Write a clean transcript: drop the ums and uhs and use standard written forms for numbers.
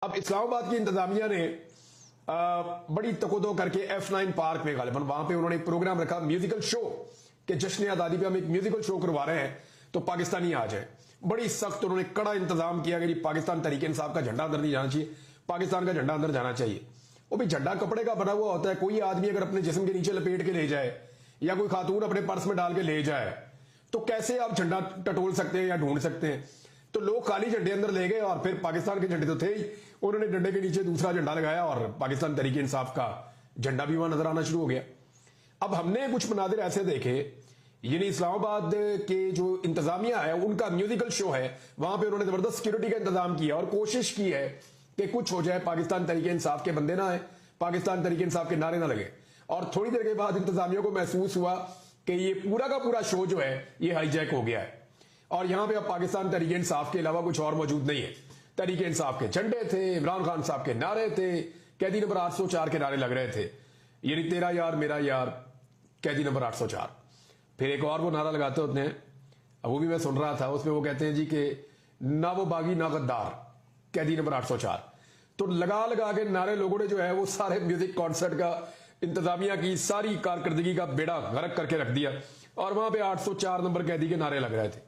अब इस्लामाबाद की इंतजामिया ने बड़ी तकोदो करके F9 पार्क में गालिबन वहां पे उन्होंने एक प्रोग्राम रखा, म्यूजिकल शो कि जश्न आजादी पे हम एक म्यूजिकल शो करवा रहे हैं तो पाकिस्तानी आ जाए। बड़ी सख्त उन्होंने कड़ा इंतजाम किया कि पाकिस्तान तहरीक इंसाफ का झंडा अंदर नहीं जाना चाहिए, पाकिस्तान का झंडा अंदर जाना चाहिए। वो भी झंडा कपड़े का बना हुआ होता है, कोई आदमी अगर अपने जिस्म के नीचे लपेट के ले जाए या कोई खातून अपने पर्स में डाल के ले जाए तो कैसे आप झंडा टटोल सकते हैं या ढूंढ सकते हैं। तो लोग खाली झंडे अंदर ले गए और फिर पाकिस्तान के झंडे तो थे ही, उन्होंने डंडे के नीचे दूसरा झंडा लगाया और पाकिस्तान तहरीक इंसाफ का झंडा भी वहां नजर आना शुरू हो गया। अब हमने कुछ मनादिर ऐसे देखे, यानी इस्लामाबाद के जो इंतजामिया है उनका म्यूजिकल शो है, वहां पे उन्होंने जबरदस्त सिक्योरिटी का इंतजाम किया और कोशिश की है कि कुछ हो जाए, पाकिस्तान तहरीक इंसाफ के बंदे ना आए, पाकिस्तान तहरीक इंसाफ के नारे ना लगे। और थोड़ी देर के बाद इंतजामिया को महसूस हुआ कि ये पूरा का पूरा शो जो है ये हाईजैक हो गया है और यहां पे अब पाकिस्तान तहरीक इंसाफ के अलावा कुछ और मौजूद नहीं है। तहरीक इंसाफ के झंडे थे, इमरान खान साहब के नारे थे, कैदी नंबर 804 के नारे लग रहे थे, यानी तेरा यार मेरा यार, कैदी नंबर 804। फिर एक और वो नारा लगाते होते हैं, अब वो भी मैं सुन रहा था, उसमें वो कहते हैं जी कि ना वो बागी ना गद्दार, कैदी नंबर 804। तो लगा लगा के नारे लोगों ने जो है वो सारे म्यूजिक कॉन्सर्ट का इंतजामिया की सारी कारकर्दगी का बेड़ा गर्क करके रख दिया और वहां पे 804 नंबर कैदी के नारे लग रहे थे।